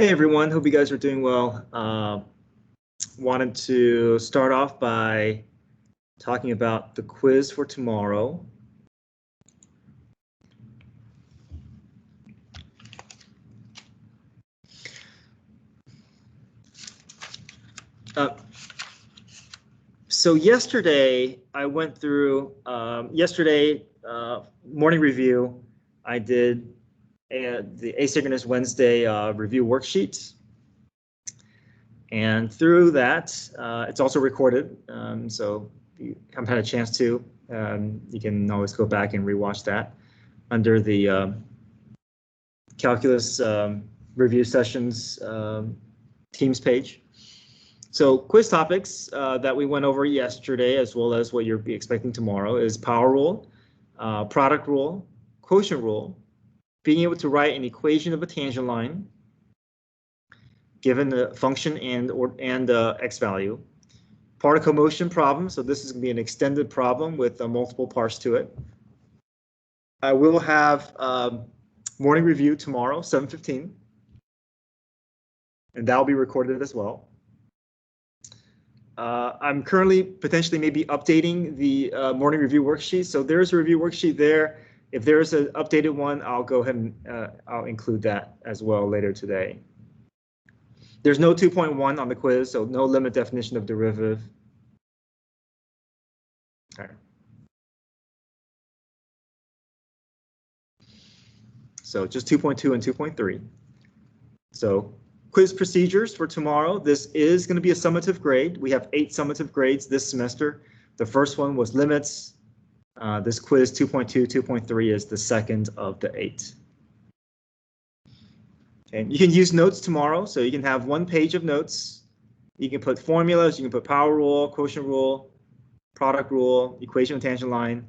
Hey everyone, hope you guys are doing well. Wanted to start off by talking about the quiz for tomorrow. So yesterday I went through, morning review, I did the Asynchronous Wednesday review worksheet. And through that, it's also recorded. So if you haven't had a chance to, you can always go back and rewatch that under the calculus review sessions Teams page. So quiz topics that we went over yesterday, as well as what you'll be expecting tomorrow, is power rule, product rule, quotient rule, being able to write an equation of a tangent line, given the function and x value, particle motion problem. So this is going to be an extended problem with multiple parts to it. I will have morning review tomorrow, 7:15, and that will be recorded as well. I'm currently potentially maybe updating the morning review worksheet. So there's a review worksheet there. If there's an updated one, I'll go ahead and I'll include that as well later today. There's no 2.1 on the quiz, so no limit definition of derivative. Okay. So just 2.2 and 2.3. So quiz procedures for tomorrow. This is going to be a summative grade. We have 8 summative grades this semester. The first one was limits. This quiz 2.2, 2.3 is the second of the 8. Okay. You can use notes tomorrow, so you can have 1 page of notes. You can put formulas, you can put power rule, quotient rule, product rule, equation of tangent line.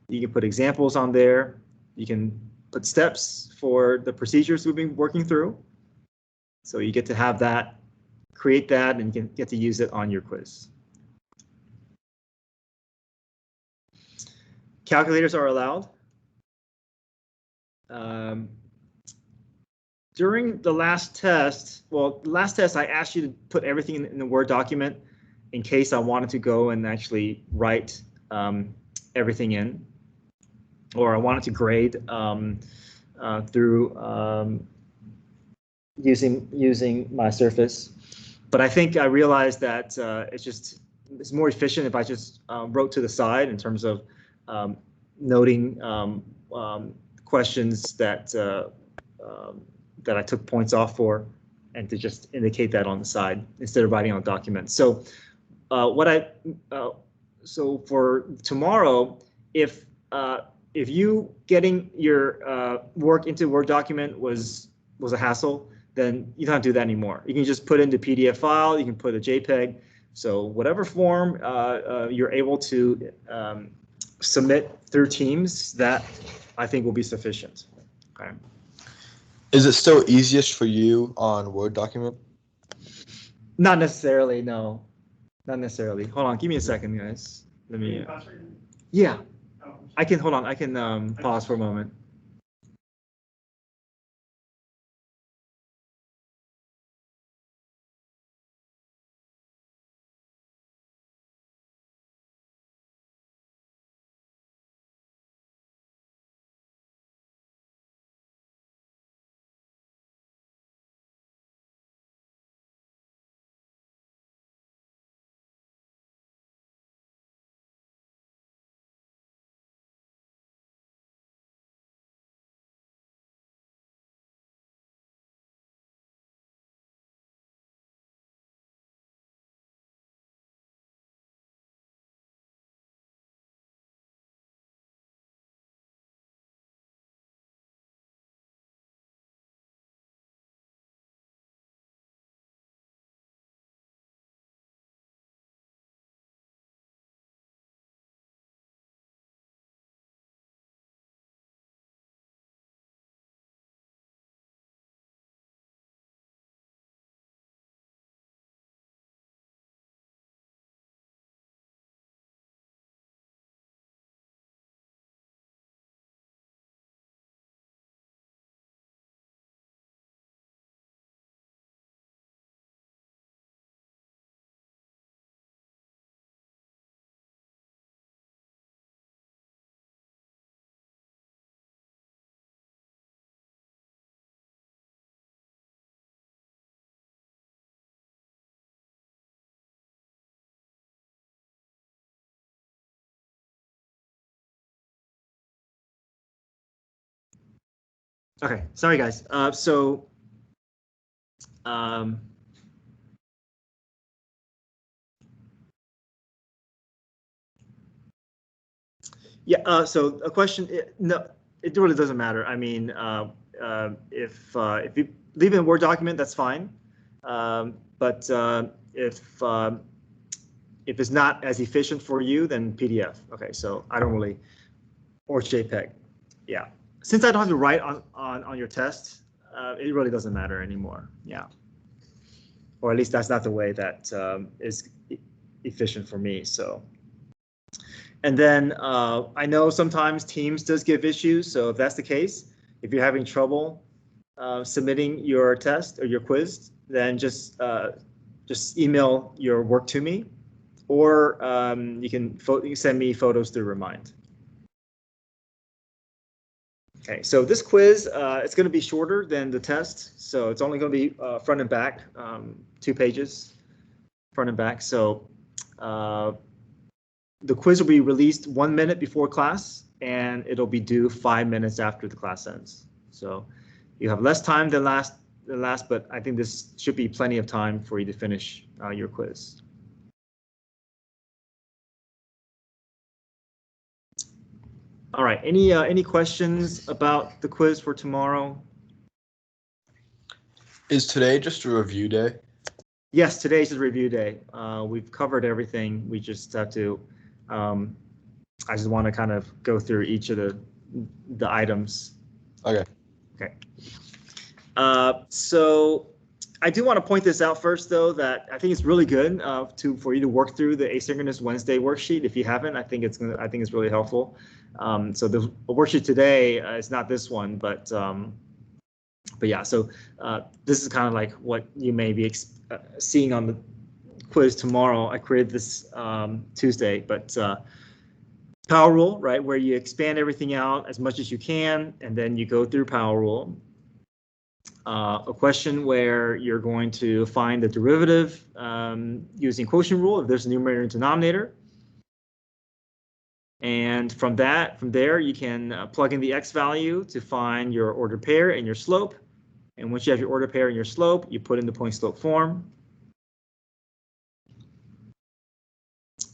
You can put examples on there. You can put steps for the procedures we've been working through. So you get to have that, create that, and you can get to use it on your quiz. Calculators are allowed. During the last test, I asked you to put everything in the Word document in case I wanted to go and actually write everything in, or I wanted to grade through using my Surface. But I think I realized that it's more efficient if I just wrote to the side in terms of noting questions that I took points off for, and to just indicate that on the side instead of writing on a document. So so for tomorrow, if you getting your work into a Word document was a hassle, then you don't have to do that anymore. You can just put into PDF file, you can put a JPEG. So whatever form you're able to submit through Teams, that I think will be sufficient. Okay. Is it still easiest for you on Word document? Not necessarily, no. Not necessarily. Hold on, give me a second, guys. Let me. Yeah, I can hold on. I can pause for a moment. Okay, sorry guys. Um, yeah. So a question. No, it really doesn't matter. I mean, if you leave it in a Word document, that's fine. But if it's not as efficient for you, then PDF. Okay, so I don't really, or JPEG. Yeah. Since I don't have to write on your test, it really doesn't matter anymore. Yeah. Or at least that's not the way that is efficient for me. So, and then I know sometimes Teams does give issues. So if that's the case, if you're having trouble submitting your test or your quiz, then just email your work to me, or you can send me photos through Remind. Okay, so this quiz, it's going to be shorter than the test. So it's only going to be front and back, 2 pages, front and back. So the quiz will be released 1 minute before class, and it'll be due 5 minutes after the class ends. So you have less time than last, but I think this should be plenty of time for you to finish your quiz. All right, any questions about the quiz for tomorrow? Is today just a review day? Yes, today's the review day. We've covered everything. We just have to, I just want to kind of go through each of the items. Okay. Okay. So I do want to point this out first, though, that I think it's really good for you to work through the Asynchronous Wednesday worksheet. If you haven't, I think it's really helpful. So the worksheet today is not this one, but yeah. So this is kind of like what you may be seeing on the quiz tomorrow. I created this Tuesday, but Power Rule, right, where you expand everything out as much as you can, and then you go through Power Rule. A question where you're going to find the derivative using Quotient Rule if there's a numerator and denominator. And from there, you can plug in the x value to find your ordered pair and your slope. And once you have your ordered pair and your slope, you put in the point slope form.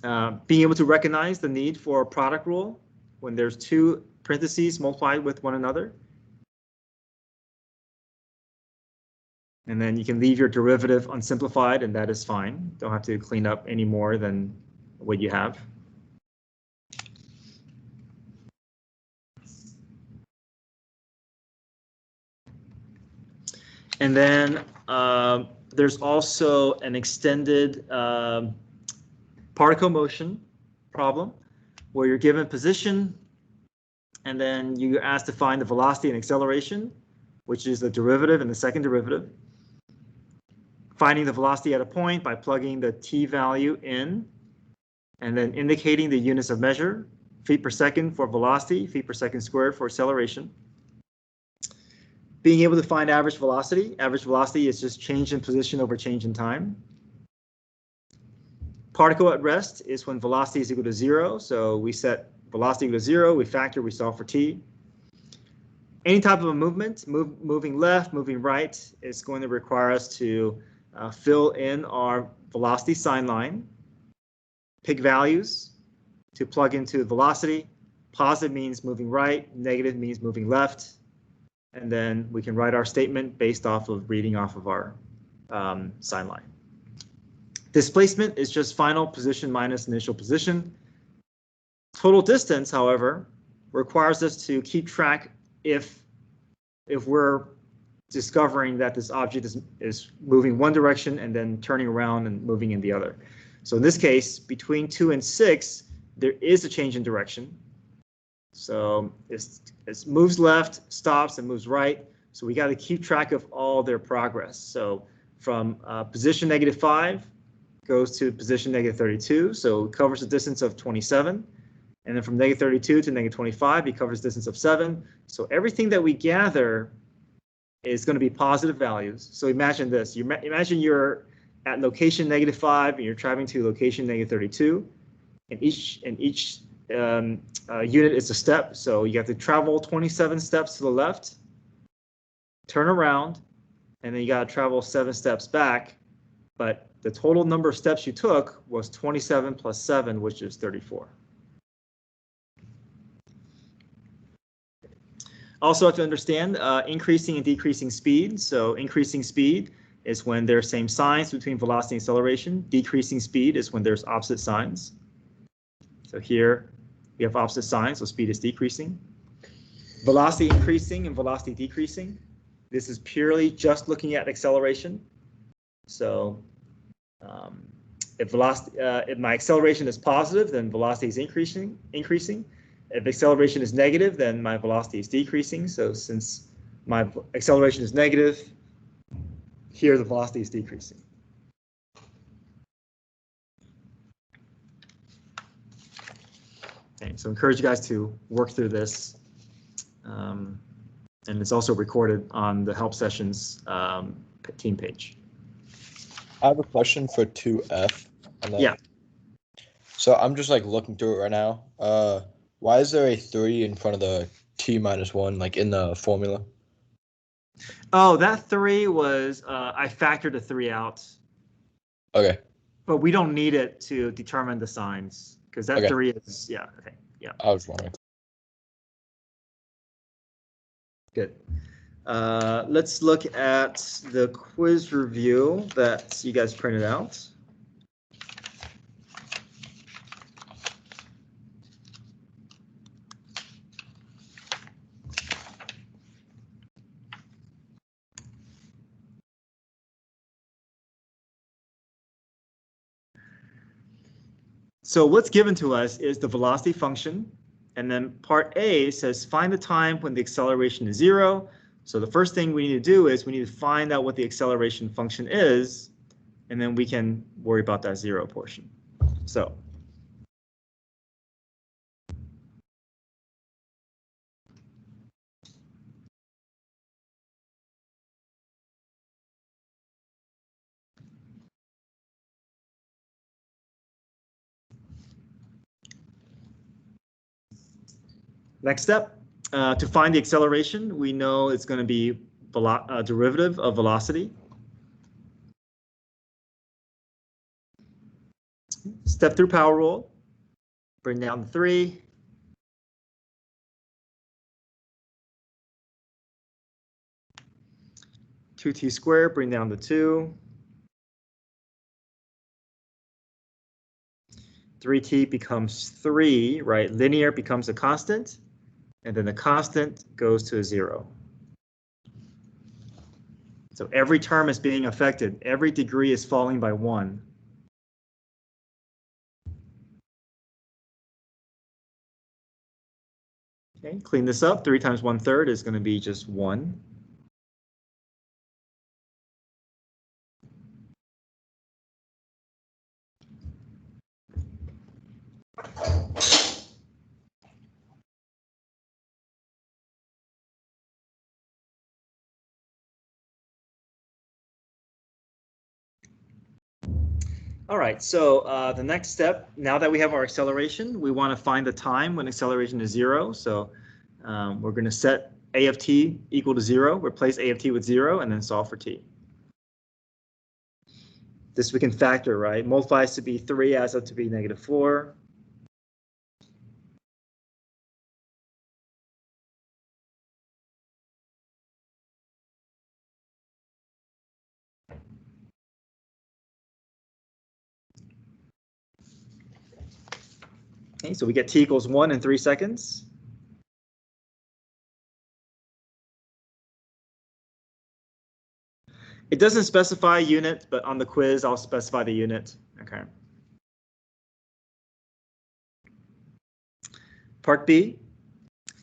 Being able to recognize the need for a product rule when there's 2 parentheses multiplied with one another. And then you can leave your derivative unsimplified, and that is fine. Don't have to clean up any more than what you have. And then there's also an extended particle motion problem where you're given position, and then you're asked to find the velocity and acceleration, which is the derivative and the second derivative. Finding the velocity at a point by plugging the t value in, and then indicating the units of measure, feet per second for velocity, feet per second squared for acceleration. Being able to find average velocity. Average velocity is just change in position over change in time. Particle at rest is when velocity is equal to 0. So we set velocity equal to 0, we factor, we solve for t. Any type of a movement, moving left, moving right, is going to require us to fill in our velocity sign line, pick values to plug into velocity. Positive means moving right, negative means moving left. And then we can write our statement based off of reading off of our sign line. Displacement is just final position minus initial position. Total distance, however, requires us to keep track if we're discovering that this object is moving one direction and then turning around and moving in the other. So in this case, between 2 and 6, there is a change in direction. So it moves left, stops, and moves right. So we got to keep track of all their progress. So from position -5 goes to position -32. So it covers a distance of 27. And then from -32 to -25, it covers a distance of 7. So everything that we gather is going to be positive values. So imagine this. Imagine you're at location -5 and you're traveling to location -32. And each unit is a step. So you have to travel 27 steps to the left turn around, and then you got to travel 7 steps back. But the total number of steps you took was 27 plus 7, which is 34. Also have to understand increasing and decreasing speed. So increasing speed is when there's same signs between velocity and acceleration. Decreasing speed is when there's opposite signs. So here we have opposite signs, so speed is decreasing. Velocity increasing and velocity decreasing. This is purely just looking at acceleration. So if my acceleration is positive, then velocity is increasing. If acceleration is negative, then my velocity is decreasing. So since my acceleration is negative, here the velocity is decreasing. Okay, so I encourage you guys to work through this. And it's also recorded on the help sessions team page. I have a question for 2F. Yeah. So I'm just like looking through it right now. Why is there a 3 in front of the t minus 1, like in the formula? Oh, that 3 was, I factored a 3 out. Okay. But we don't need it to determine the signs, because that 3 is, yeah, okay, yeah. I was wondering. Good. Let's look at the quiz review that you guys printed out. So what's given to us is the velocity function, and then part A says find the time when the acceleration is 0. So the first thing we need to do is we need to find out what the acceleration function is, and then we can worry about that 0 portion. So next step, to find the acceleration, we know it's going to be derivative of velocity. Step through power rule, bring down the 3. Two t squared, bring down the 2. 3t becomes 3, right? Linear becomes a constant, and then the constant goes to a 0. So every term is being affected. Every degree is falling by 1. Okay, clean this up. 3 times 1/3 is going to be just 1. All right, so the next step, now that we have our acceleration, we want to find the time when acceleration is 0. So we're going to set a of t equal to 0, replace a of t with 0, and then solve for t. This we can factor, right? Multiplies to be 3, adds up to be -4. Okay, so we get t equals 1 in 3 seconds. It doesn't specify unit, but on the quiz, I'll specify the unit. Okay. Part B,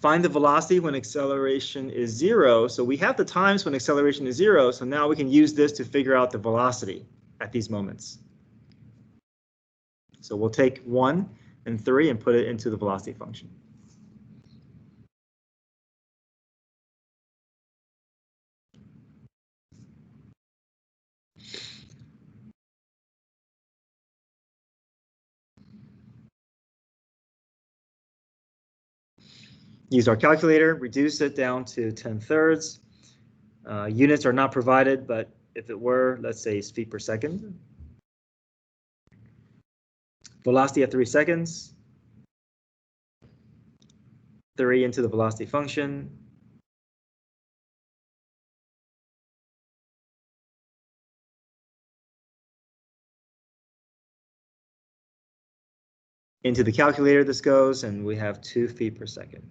find the velocity when acceleration is 0. So we have the times when acceleration is 0, so now we can use this to figure out the velocity at these moments. So we'll take 1 and 3 and put it into the velocity function. Use our calculator, reduce it down to 10 thirds. Units are not provided, but if it were, let's say it's feet per second. Velocity at 3 seconds. 3 into the velocity function. Into the calculator this goes, and we have 2 feet per second.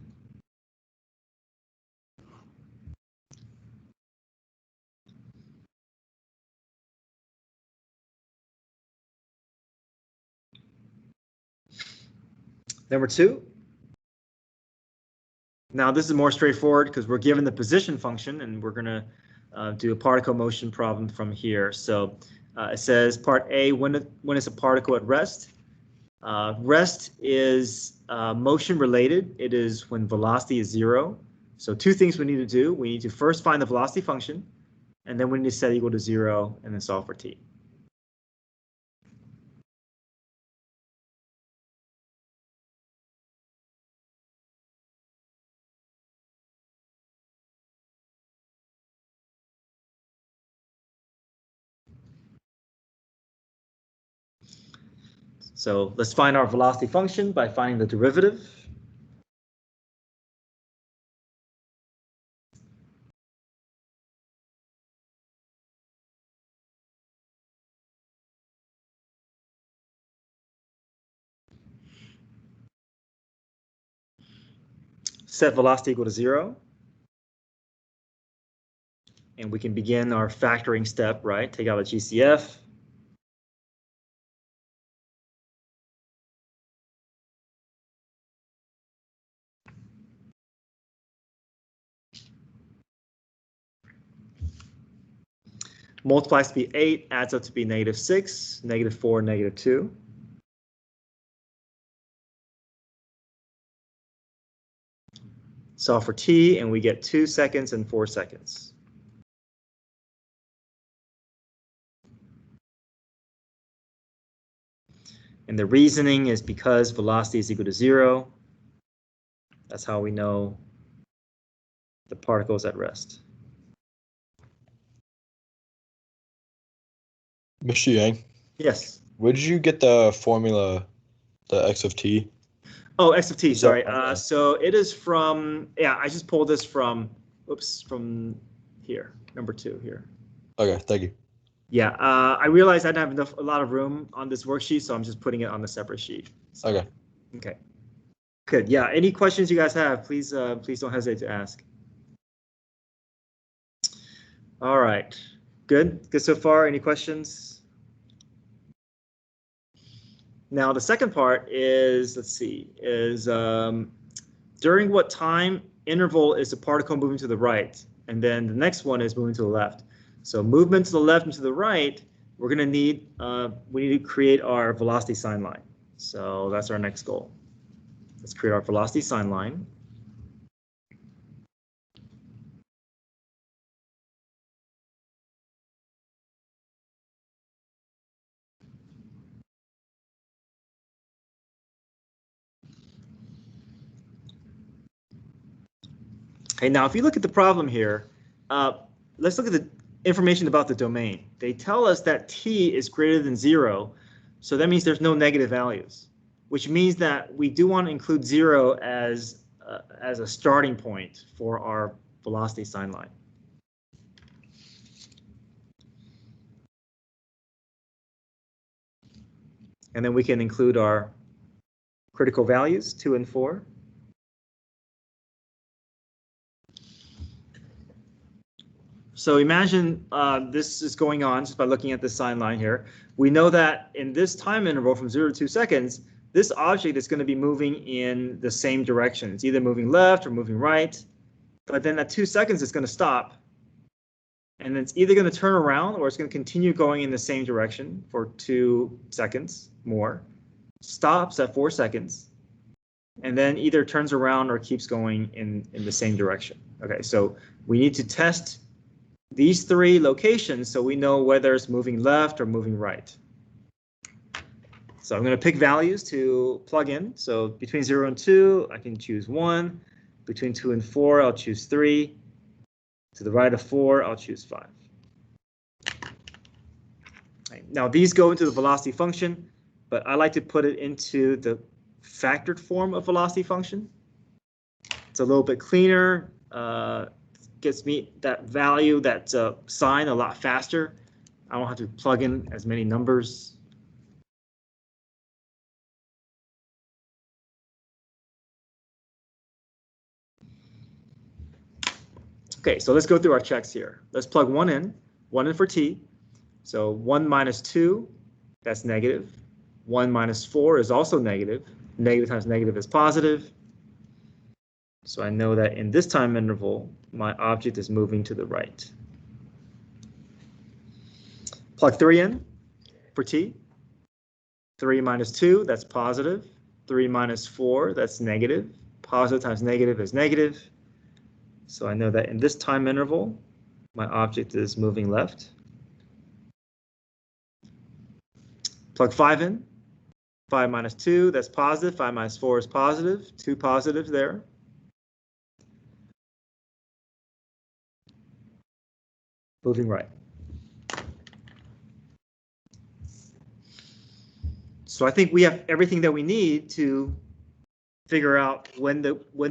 Number 2. Now this is more straightforward because we're given the position function, and we're going to do a particle motion problem from here. So it says part A, when is a particle at rest? Rest is motion related. It is when velocity is 0. So 2 things we need to do. We need to first find the velocity function, and then we need to set equal to 0 and then solve for t. So let's find our velocity function by finding the derivative. Set velocity equal to 0. And we can begin our factoring step, right? Take out a GCF. Multiplies to be 8, adds up to be -6, -4, -2. Solve for t, and we get 2 seconds and 4 seconds. And the reasoning is because velocity is equal to 0. That's how we know the particle is at rest. Mr. Yang? Yes. Where did you get the formula, the x of t? Oh, x of t, sorry. Okay. So it is from, yeah, I just pulled this from, oops, from here, number 2 here. Okay, thank you. Yeah, I realized I didn't have a lot of room on this worksheet, so I'm just putting it on the separate sheet. So, Okay. Okay. Good. Yeah. Any questions you guys have, please don't hesitate to ask. All right. Good. Good so far. Any questions? Now the second part is, let's see, is during what time interval is the particle moving to the right, and then the next one is moving to the left. So movement to the left and to the right, we're going to need, we need to create our velocity sign line. So that's our next goal. Let's create our velocity sign line. Okay, now if you look at the problem here, let's look at the information about the domain. They tell us that t is greater than 0, so that means there's no negative values, which means that we do want to include 0 as a starting point for our velocity sign line. And then we can include our critical values, 2 and 4. So imagine this is going on just by looking at the sign line here. We know that in this time interval from 0 to 2 seconds, this object is going to be moving in the same direction. It's either moving left or moving right. But then at 2 seconds, it's going to stop. And it's either going to turn around or it's going to continue going in the same direction for 2 seconds more. Stops at 4 seconds. And then either turns around or keeps going in the same direction. Okay, so we need to test these 3 locations so we know whether it's moving left or moving right. So I'm going to pick values to plug in. So between 0 and 2, I can choose 1. Between 2 and 4, I'll choose 3. To the right of 4, I'll choose 5. Right. Now these go into the velocity function, but I like to put it into the factored form of velocity function. It's a little bit cleaner, gets me that value, that sign a lot faster. I don't have to plug in as many numbers. Okay, so let's go through our checks here. Let's plug 1 in for t. So 1 minus 2, that's negative. 1 minus 4 is also negative. Negative times negative is positive. So I know that in this time interval, my object is moving to the right. Plug 3 in for t. 3 minus 2, that's positive. 3 minus 4, that's negative. Positive times negative is negative. So I know that in this time interval, my object is moving left. Plug 5 in. 5 minus 2, that's positive. 5 minus 4 is positive. 2 positives there. Moving right. So I think we have everything that we need to figure out when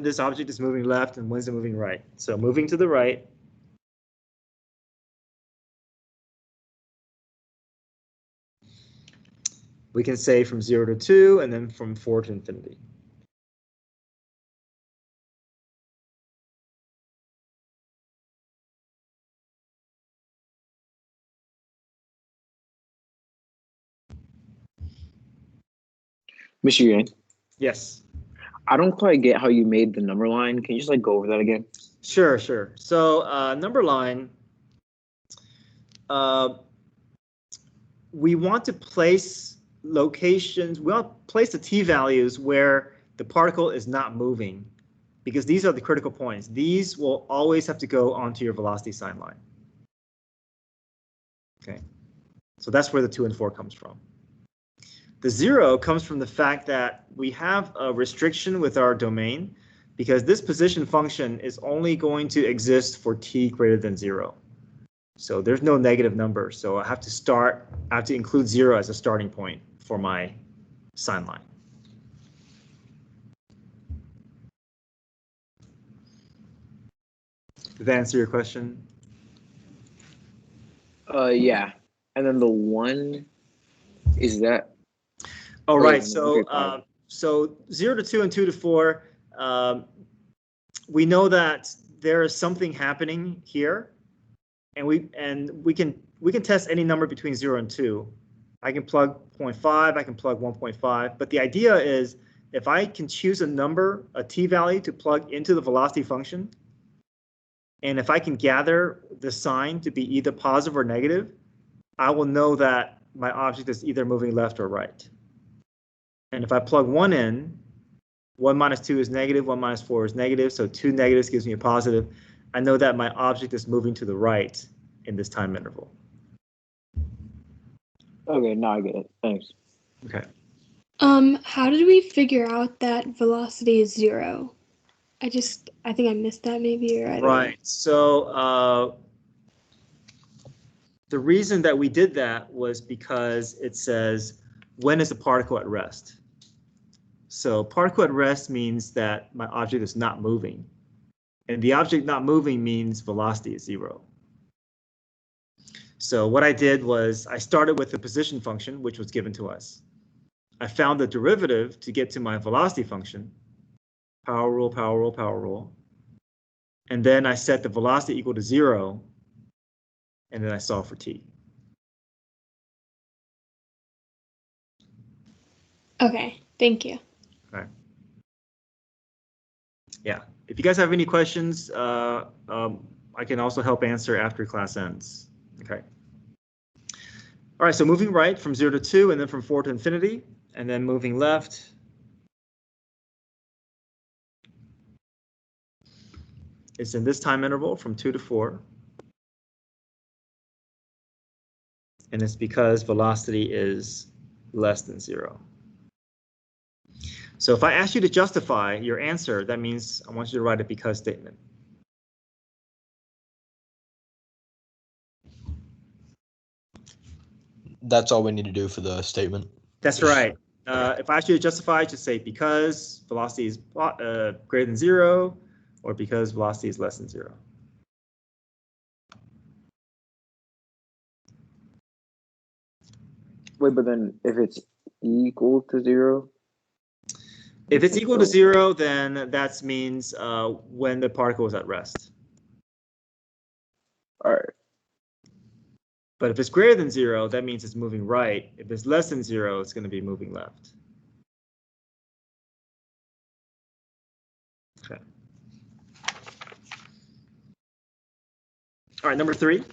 this object is moving left and when's it moving right. So moving to the right. We can say from 0 to 2 and then from 4 to infinity. Mr. Yang, Yes. I don't quite get how you made the number line. Can you just like go over that again? Sure. So number line, we want to place locations, we want to place the t values where the particle is not moving, because these are the critical points. These will always have to go onto your velocity sign line. Okay, so that's where the 2 and 4 comes from. The 0 comes from the fact that we have a restriction with our domain, because this position function is only going to exist for t greater than 0. So there's no negative number. So I have to include 0 as a starting point for my sign line. Did that answer your question? Yeah. And then the 1, is that? Oh, right. So so 0 to 2 and 2 to 4, we know that there is something happening here, and we can test any number between 0 and 2. I can plug 0.5, I can plug 1.5, but the idea is if I can choose a number, a t value to plug into the velocity function, and if I can gather the sign to be either positive or negative, I will know that my object is either moving left or right. And if I plug 1 in, 1 minus 2 is negative, 1 minus 4 is negative, so 2 negatives gives me a positive. I know that my object is moving to the right in this time interval. Okay, now I get it. Thanks. Okay. How did we figure out that velocity is 0? I think I missed that maybe, or I don't know. Right. So the reason that we did that was because it says, when is the particle at rest? So particle at rest means that my object is not moving. And the object not moving means velocity is 0. So what I did was I started with the position function, which was given to us. I found the derivative to get to my velocity function. Power rule, power rule, power rule. And then I set the velocity equal to 0. And then I solve for t. Okay, thank you. Okay. Yeah, if you guys have any questions, I can also help answer after class ends. Okay. All right, so moving right from 0 to 2, and then from 4 to infinity, and then moving left. It's in this time interval from 2 to 4. And it's because velocity is less than 0. So if I ask you to justify your answer, that means I want you to write a because statement. that's all we need to do for the statement. That's right. If I should justify, just say because velocity is greater than 0, or because velocity is less than 0. Wait, but then if it's equal to 0? If it's equal to 0, then that means when the particle is at rest. All right. But if it's greater than 0, that means it's moving right. If it's less than 0, it's going to be moving left. Okay. All right, number 3.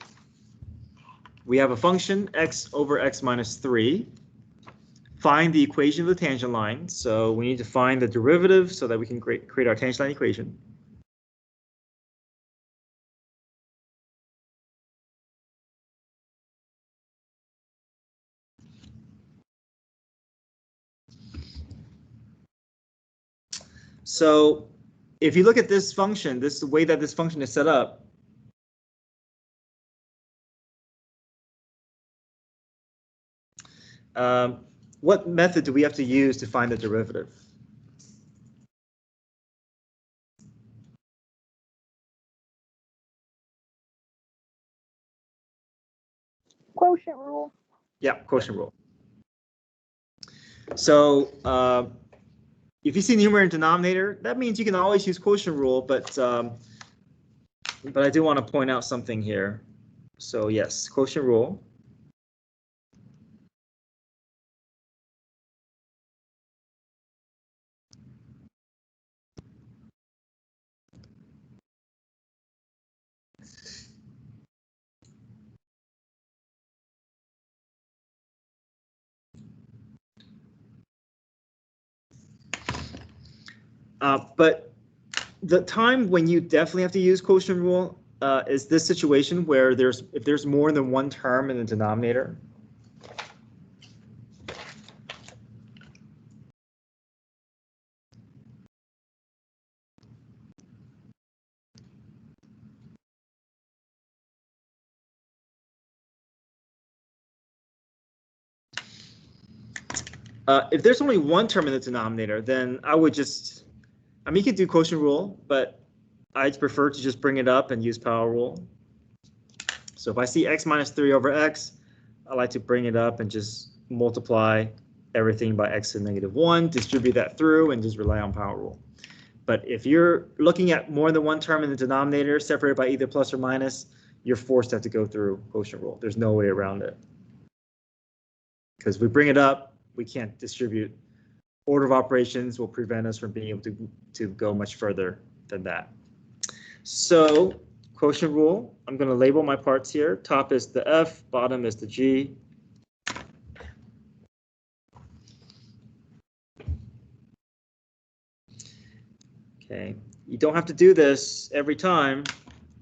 We have a function x over x minus 3. Find the equation of the tangent line. So we need to find the derivative so that we can create our tangent line equation. So if you look at this function, this is the way that this function is set up. What method do we have to use to find the derivative? Quotient rule. Yeah, quotient rule. So if you see numerator and denominator, that means you can always use quotient rule, but I do want to point out something here. So yes, quotient rule. But the time when you definitely have to use quotient rule is this situation where if there's more than one term in the denominator. If there's only one term in the denominator, then I would just, I mean, you could do quotient rule, but I'd prefer to just bring it up and use power rule. So if I see x minus 3 over x, I like to bring it up and just multiply everything by x to the negative 1, distribute that through, and just rely on power rule. But if you're looking at more than one term in the denominator separated by either plus or minus, you're forced to have to go through quotient rule. There's no way around it. Because if we bring it up, we can't distribute. Order of operations will prevent us from being able to go much further than that. So quotient rule, I'm going to label my parts here. Top is the F, bottom is the G. Okay, you don't have to do this every time,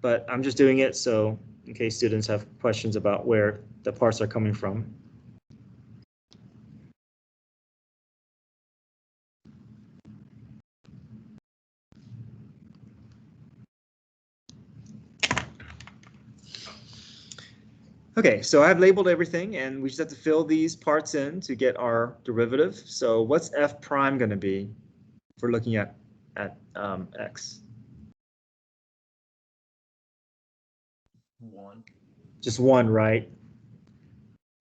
but I'm just doing it so in case students have questions about where the parts are coming from. Okay, so I've labeled everything and we just have to fill these parts in to get our derivative. So what's f prime going to be if we're looking at x? 1. Just 1, right?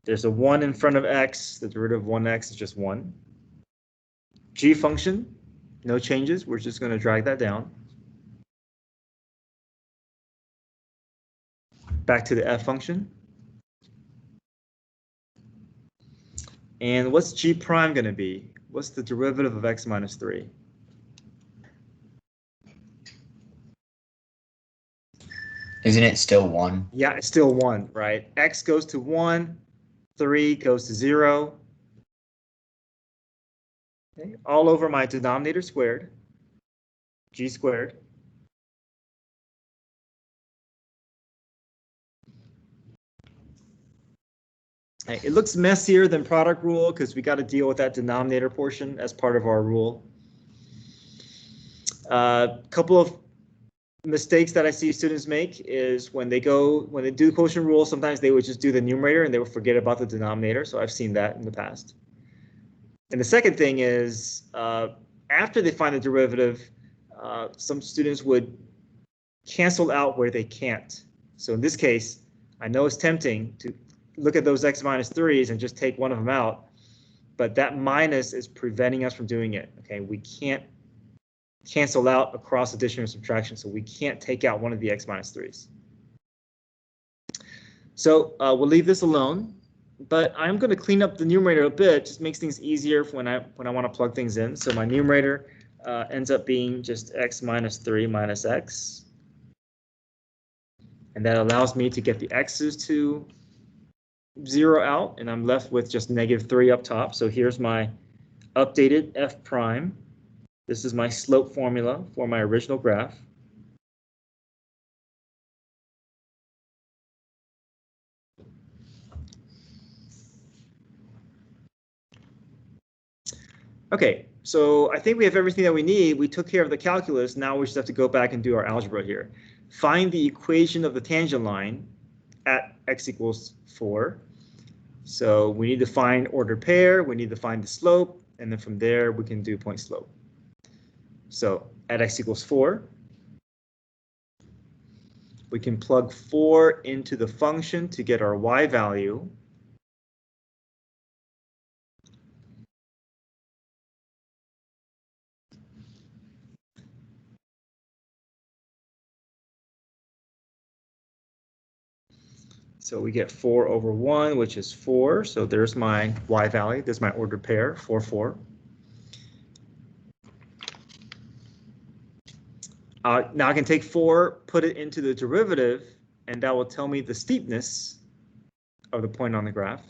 There's a 1 in front of x. The derivative of 1x is just 1. G function, no changes. We're just going to drag that down. Back to the f function. And what's g prime going to be? What's the derivative of x minus 3? Isn't it still 1? Yeah, it's still 1, right? X goes to 1, 3 goes to 0. Okay, all over my denominator squared, g squared. It looks messier than product rule because we got to deal with that denominator portion as part of our rule. Couple of mistakes that I see students make is when they do the quotient rule, sometimes they would just do the numerator and they would forget about the denominator. So I've seen that in the past. And the second thing is after they find the derivative, some students would cancel out where they can't. So in this case, I know it's tempting to look at those x minus 3s and just take one of them out, but that minus is preventing us from doing it. Okay, we can't cancel out across addition or subtraction, so we can't take out one of the x minus 3s. So we'll leave this alone, but I'm going to clean up the numerator a bit. Just makes things easier when I want to plug things in. So my numerator ends up being just x minus 3 minus x. And that allows me to get the x's to 0 out, and I'm left with just -3 up top. So here's my updated f prime. This is my slope formula for my original graph. Okay, so I think we have everything that we need. We took care of the calculus. Now we just have to go back and do our algebra here. Find the equation of the tangent line at x equals 4. So we need to find ordered pair, we need to find the slope, and then from there we can do point slope. So at x equals 4, we can plug 4 into the function to get our y value. So we get 4 over 1, which is 4. So there's my y value. There's my ordered pair, 4, 4. Now I can take 4, put it into the derivative, and that will tell me the steepness of the point on the graph.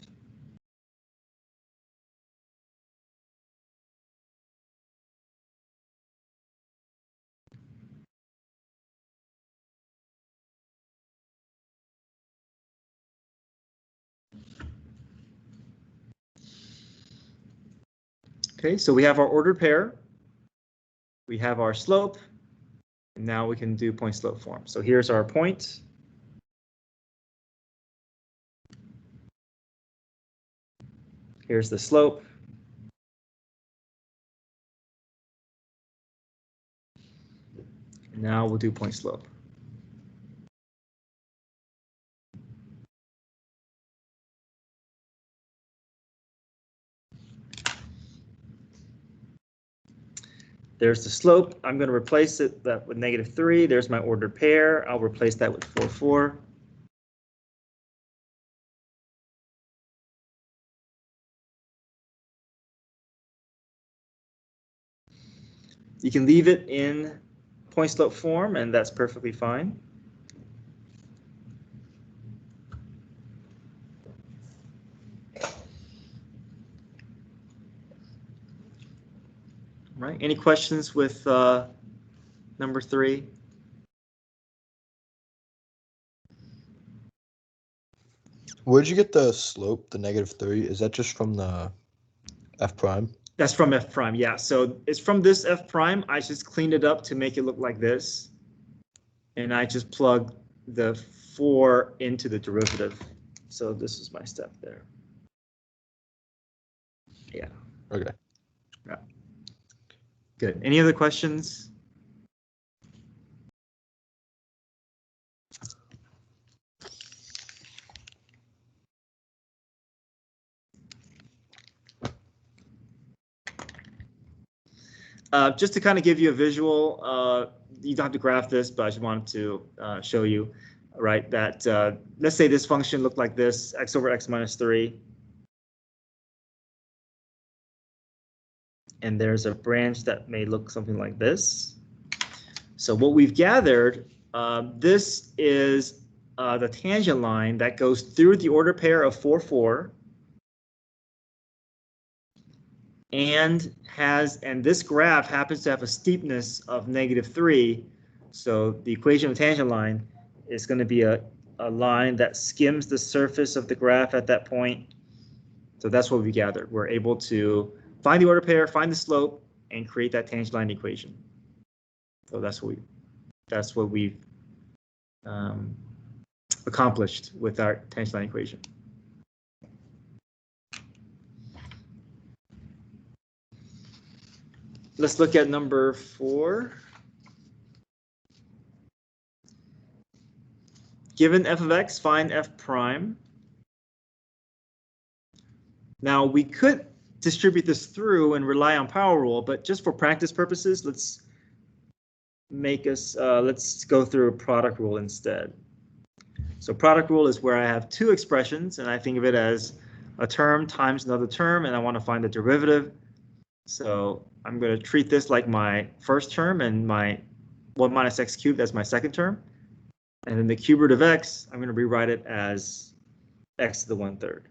Okay, so we have our ordered pair, we have our slope, and now we can do point slope form. So here's our point. Here's the slope. And now we'll do point slope. There's the slope. I'm going to replace it that with -3. There's my ordered pair. I'll replace that with 4, 4. You can leave it in point slope form, and that's perfectly fine. Right. Any questions with number 3? Where'd you get the slope, the -3? Is that just from the f prime? That's from f prime, yeah. So it's from this f prime. I just cleaned it up to make it look like this. And I just plug the 4 into the derivative. So this is my step there. Yeah. Okay. Yeah. Good. Any other questions? Just to kind of give you a visual, you don't have to graph this, but I just wanted to show you, right, that let's say this function looked like this, x over x minus 3. And there's a branch that may look something like this. So what we've gathered, this is the tangent line that goes through the ordered pair of 4, 4. And this graph happens to have a steepness of -3. So the equation of tangent line is going to be a line that skims the surface of the graph at that point. So that's what we gathered. We're able to find the ordered pair, find the slope, and create that tangent line equation. So that's what we That's what we've accomplished with our tangent line equation. Let's look at number 4. Given f of x, find f prime. Now we could distribute this through and rely on power rule, but just for practice purposes, let's go through a product rule instead. So product rule is where I have two expressions and I think of it as a term times another term, and I want to find the derivative. So I'm going to treat this like my first term and my 1 minus x cubed as my second term. And then the cube root of x, I'm going to rewrite it as x to the 1/3.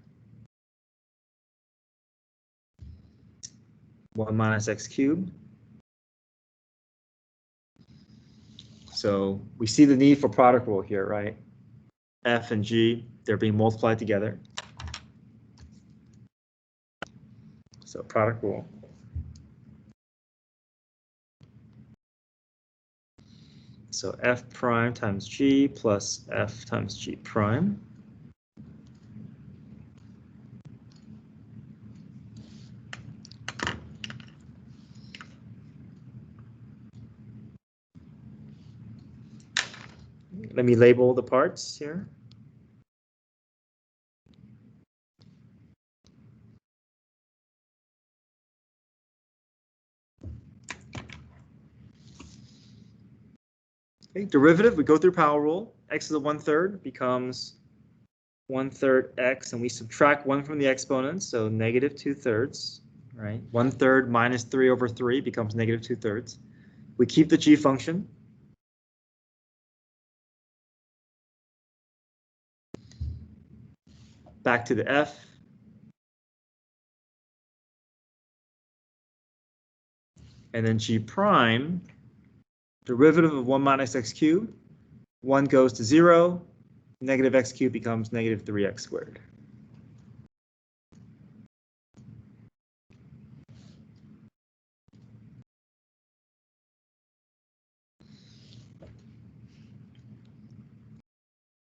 1 minus x cubed. So we see the need for product rule here, right? F and g, they're being multiplied together. So product rule. So f prime times g plus f times g prime. Let me label the parts here. Okay, derivative, we go through power rule. X to the 1/3 becomes 1/3 x, and we subtract 1 from the exponents, so negative 2/3, right? 1/3 minus 3/3 becomes negative 2/3. We keep the g function. Back to the f. And then g prime, derivative of 1 minus x cubed. 1 goes to 0. Negative x cubed becomes negative 3x squared.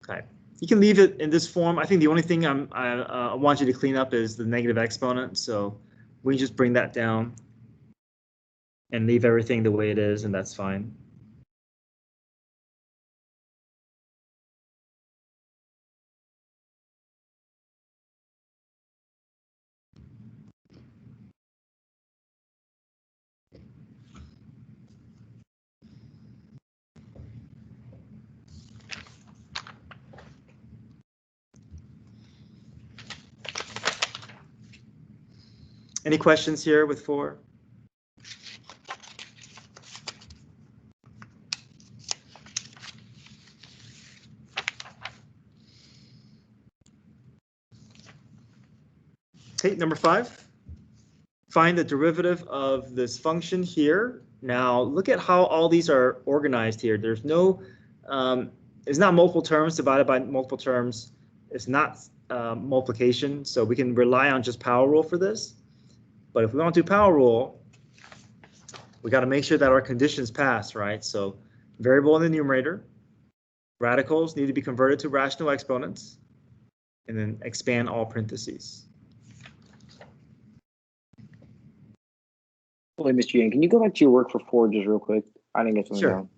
Okay, you can leave it in this form. I think the only thing I want you to clean up is the negative exponent. So we just bring that down and leave everything the way it is, and that's fine. Any questions here with 4? Okay, number 5. Find the derivative of this function here. Now look at how all these are organized here. There's no, it's not multiple terms divided by multiple terms. It's not multiplication, so we can rely on just power rule for this. But if we want to do power rule, we got to make sure that our conditions pass, right? So variable in the numerator, radicals need to be converted to rational exponents, and then expand all parentheses. Wait, Mr. Yang, can you go back to your work for 4 just real quick? I didn't get something Sure. down.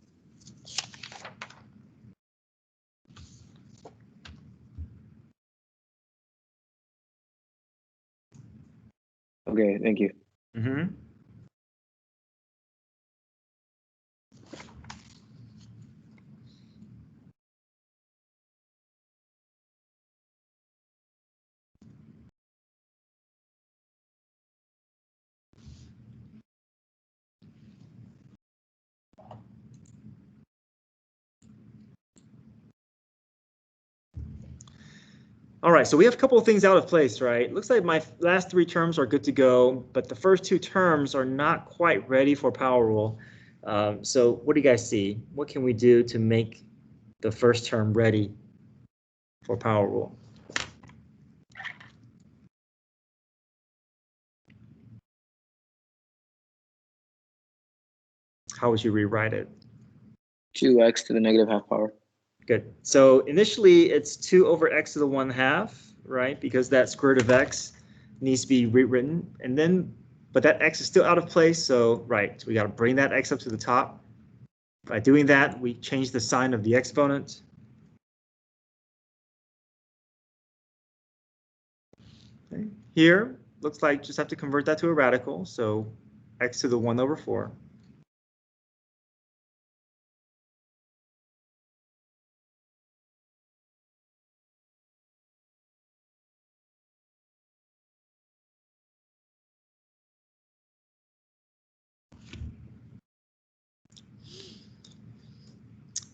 Okay, thank you. Mm-hmm. All right, so we have a couple of things out of place, right? Looks like my last 3 terms are good to go, but the first 2 terms are not quite ready for power rule. So what do you guys see? What can we do to make the first term ready for power rule? How would you rewrite it? 2x to the negative half power. Good. So initially it's 2 over x to the 1/2, right? Because that square root of x needs to be rewritten. And then, but that x is still out of place. So, right, so we got to bring that x up to the top. By doing that, we change the sign of the exponent. Okay. Here, looks like just have to convert that to a radical. So x to the 1 over 4.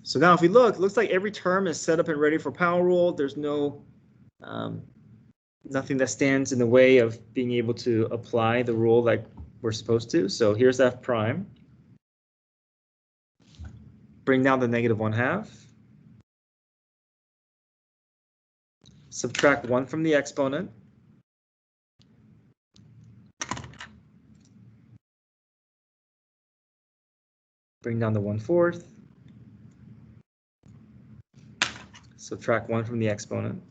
So now if we look, it looks like every term is set up and ready for power rule. There's no nothing that stands in the way of being able to apply the rule like we're supposed to. So here's f prime. Bring down the negative 1/2. Subtract 1 from the exponent. Bring down the 1/4. Subtract 1 from the exponent.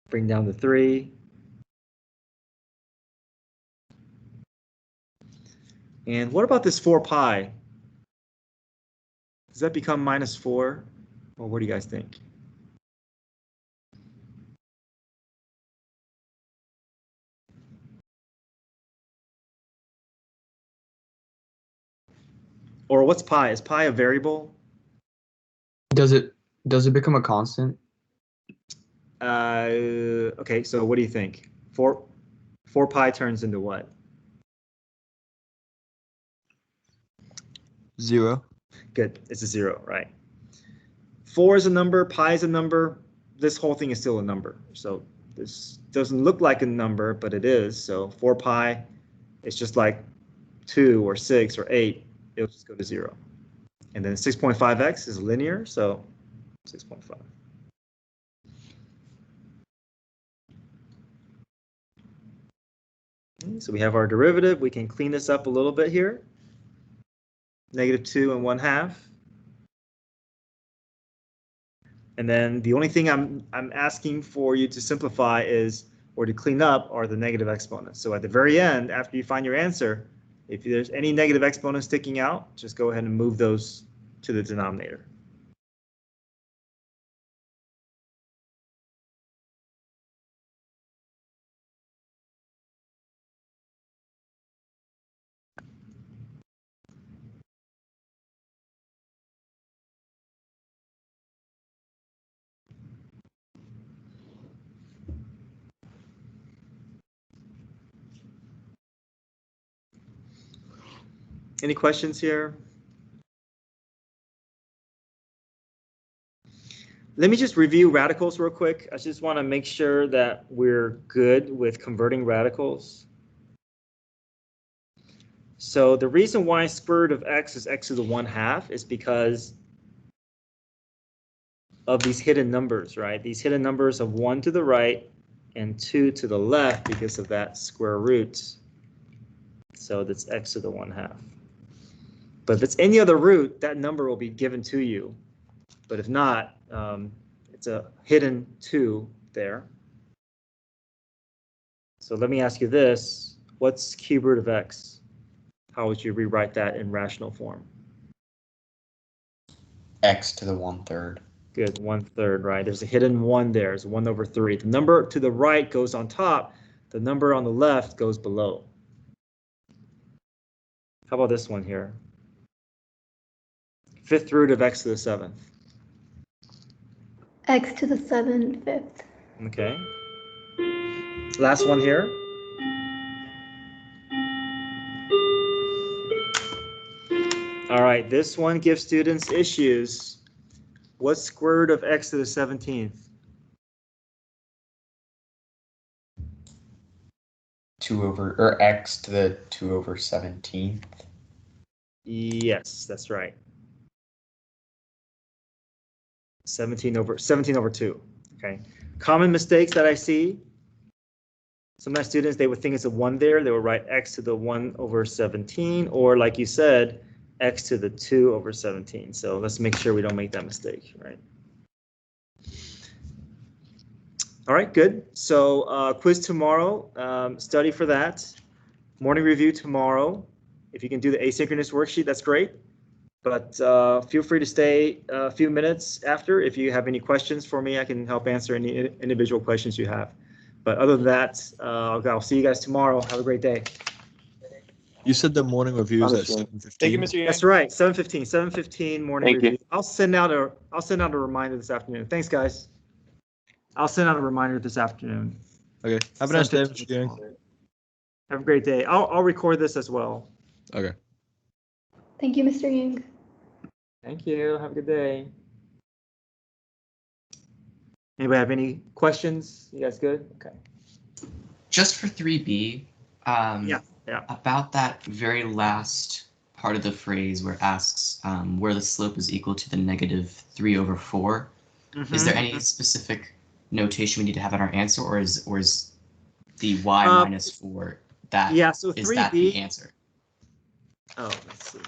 Bring down the 3. And what about this 4 pi? Does that become minus 4? Well, what do you guys think? Or what's pi? Is pi a variable? Does it become a constant? Okay, so what do you think? 4 pi turns into what? 0. Good, it's a 0, right? 4 is a number, pi is a number. This whole thing is still a number. So this doesn't look like a number, but it is. So 4 pi is just like 2 or 6 or 8. It'll just go to 0. And then 6.5x is linear, so 6.5. So we have our derivative. We can clean this up a little bit here. Negative 2 and 1/2. And then the only thing I'm asking for you to simplify is, or to clean up, are the negative exponents. So at the very end, after you find your answer, if there's any negative exponents sticking out, just go ahead and move those to the denominator. Any questions here? Let me just review radicals real quick. I just want to make sure that we're good with converting radicals. So the reason why square root of x is x to the 1/2 is because of these hidden numbers, right? These hidden numbers of 1 to the right and 2 to the left because of that square root. So that's x to the 1/2. But if it's any other root, that number will be given to you. But if not, it's a hidden 2 there. So let me ask you this. What's cube root of x? How would you rewrite that in rational form? X to the 1/3. Good, 1/3, right? There's a hidden 1 there. It's 1 over 3. The number to the right goes on top. The number on the left goes below. How about this one here? 5th root of x to the 7th. X to the 7/5. Okay. Last one here. All right, this one gives students issues. What's square root of x to the 17th? 2/x to the 2/17th. Yes, that's right. 17 over 2. Okay. Common mistakes that I see. Sometimes students, they would think it's a 1 there. They would write x to the 1 over 17, or like you said, x to the 2 over 17. So let's make sure we don't make that mistake, right? All right, good. So quiz tomorrow, study for that. Morning review tomorrow. If you can do the asynchronous worksheet, that's great. But feel free to stay a few minutes after. If you have any questions for me, I can help answer any individual questions you have. But other than that, I'll see you guys tomorrow. Have a great day. You said the morning review is at Understood. 7:15. Thank you, Mr. Yang. That's right, 7:15 morning Thank you. review. I'll send out a reminder this afternoon. Thanks, guys. I'll send out a reminder this afternoon. Okay. Have a nice day, 7:15 Mr. Yang. tomorrow. Have a great day. I'll record this as well. Okay. Thank you, Mr. Yang. Thank you. Have a good day. Anybody have any questions? You guys good? Okay. Just for 3B, Yeah. about that very last part of the phrase where it asks where the slope is equal to the -3 over 4. Is there any specific notation we need to have in our answer, or is the y minus 4 that Yeah, so is that the 3B. answer? Oh, let's see.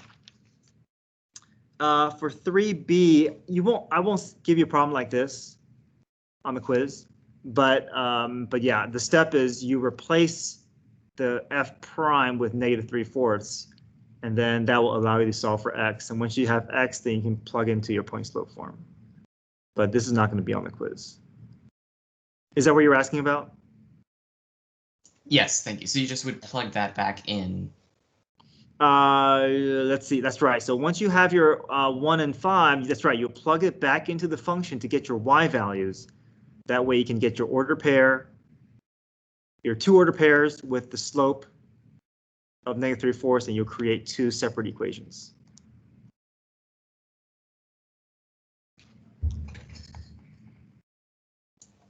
For 3B, I won't give you a problem like this on the quiz, but yeah, the step is you replace the f prime with -3/4, and then that will allow you to solve for x. And once you have x, then you can plug into your point slope form. But this is not going to be on the quiz. Is that what you're asking about? Yes, thank you. So you just would plug that back in. Let's see. That's right. So once you have your 1 and 5, that's right. You'll plug it back into the function to get your y values. That way you can get your order pair, your 2 order pairs with the slope of -3/4, and you'll create 2 separate equations.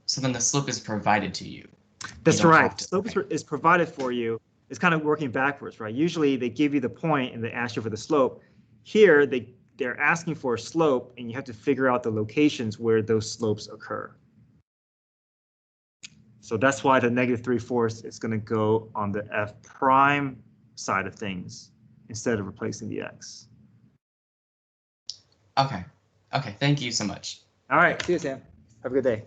So then the slope is provided to you. That's don't right. have to- Slope is provided for you. It's kind of working backwards, right? Usually they give you the point and they ask you for the slope. Here they're asking for a slope, and you have to figure out the locations where those slopes occur. So that's why the -3/4 is going to go on the f prime side of things instead of replacing the x. Okay. Okay, thank you so much. All right, see you, Sam. Have a good day.